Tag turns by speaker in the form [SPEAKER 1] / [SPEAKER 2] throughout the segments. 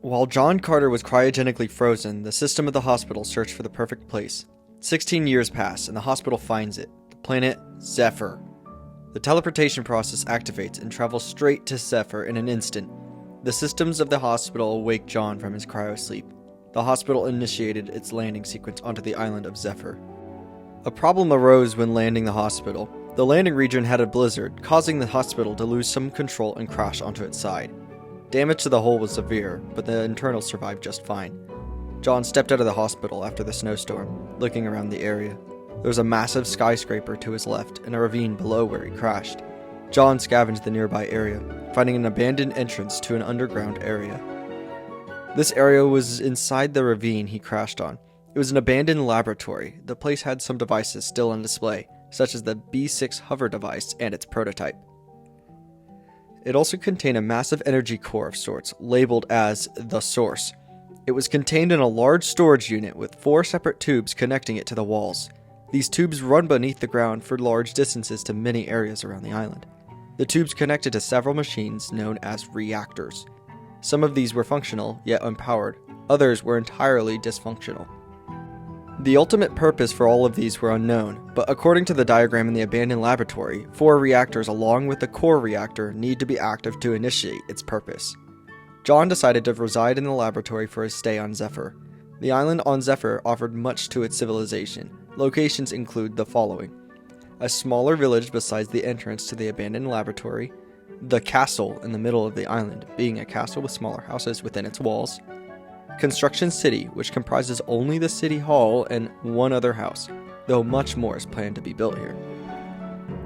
[SPEAKER 1] While John Carter was cryogenically frozen, the system of the hospital searched for the perfect place. 16 years pass, and the hospital finds it, the planet Zephyr. The teleportation process activates and travels straight to Zephyr in an instant. The systems of the hospital awake John from his cryosleep. The hospital initiated its landing sequence onto the island of Zephyr. A problem arose when landing the hospital. The landing region had a blizzard, causing the hospital to lose some control and crash onto its side. Damage to the hull was severe, but the internals survived just fine. John stepped out of the hospital after the snowstorm, looking around the area. There was a massive skyscraper to his left and a ravine below where he crashed. John scavenged the nearby area, finding an abandoned entrance to an underground area. This area was inside the ravine he crashed on. It was an abandoned laboratory. The place had some devices still on display, such as the B6 hover device and its prototype. It also contained a massive energy core of sorts, labeled as the Source. It was contained in a large storage unit with 4 separate tubes connecting it to the walls. These tubes run beneath the ground for large distances to many areas around the island. The tubes connected to several machines known as reactors. Some of these were functional, yet unpowered. Others were entirely dysfunctional. The ultimate purpose for all of these were unknown, but according to the diagram in the abandoned laboratory, 4 reactors along with the core reactor need to be active to initiate its purpose. John decided to reside in the laboratory for his stay on Zephyr. The island on Zephyr offered much to its civilization. Locations include the following: a smaller village besides the entrance to the abandoned laboratory, the castle in the middle of the island, being a castle with smaller houses within its walls, Construction City, which comprises only the city hall and 1 other house, though much more is planned to be built here.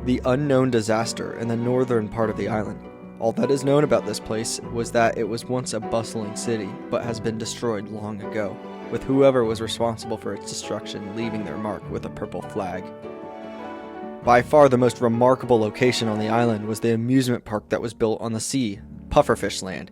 [SPEAKER 1] The Unknown Disaster in the northern part of the island. All that is known about this place was that it was once a bustling city, but has been destroyed long ago, with whoever was responsible for its destruction leaving their mark with a purple flag. By far the most remarkable location on the island was the amusement park that was built on the sea, Pufferfish Land.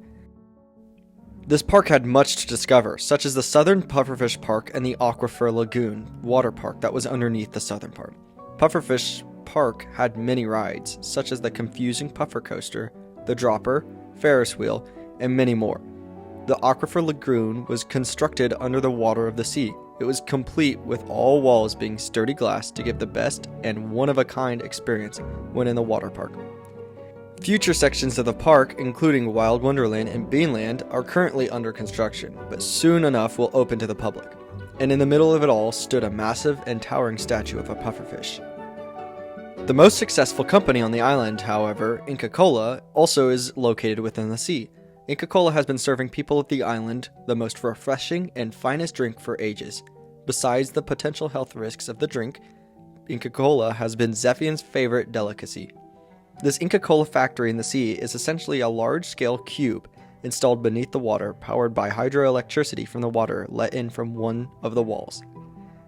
[SPEAKER 1] This park had much to discover, such as the Southern Pufferfish Park and the Aquifer Lagoon water park that was underneath the southern part. Pufferfish Park had many rides, such as the confusing puffer coaster, the dropper, Ferris wheel, and many more. The Aquifer Lagoon was constructed under the water of the sea. It was complete with all walls being sturdy glass to give the best and one-of-a-kind experience when in the water park. Future sections of the park, including Wild Wonderland and Beanland, are currently under construction, but soon enough will open to the public. And in the middle of it all stood a massive and towering statue of a pufferfish. The most successful company on the island, however, Inca Kola, also is located within the sea. Inca Kola has been serving people of the island the most refreshing and finest drink for ages. Besides the potential health risks of the drink, Inca Kola has been Zephian's favorite delicacy. This Inca Kola factory in the sea is essentially a large-scale cube installed beneath the water, powered by hydroelectricity from the water let in from one of the walls.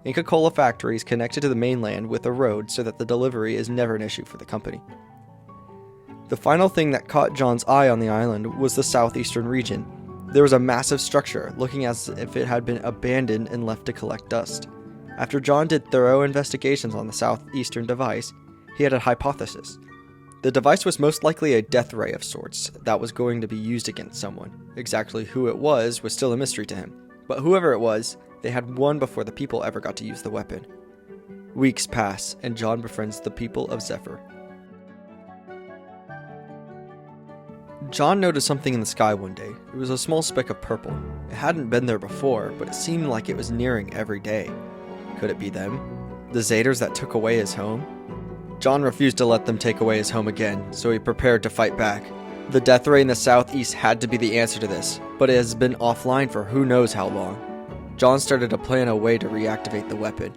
[SPEAKER 1] Inca Kola factory is connected to the mainland with a road so that the delivery is never an issue for the company. The final thing that caught John's eye on the island was the southeastern region. There was a massive structure, looking as if it had been abandoned and left to collect dust. After John did thorough investigations on the southeastern device, he had a hypothesis. The device was most likely a death ray of sorts that was going to be used against someone. Exactly who it was still a mystery to him, but whoever it was, they had won before the people ever got to use the weapon. Weeks pass, and John befriends the people of Zephyr. John noticed something in the sky one day. It was a small speck of purple. It hadn't been there before, but it seemed like it was nearing every day. Could it be them? The Zaders that took away his home? John refused to let them take away his home again, so he prepared to fight back. The death ray in the southeast had to be the answer to this, but it has been offline for who knows how long. John started to plan a way to reactivate the weapon.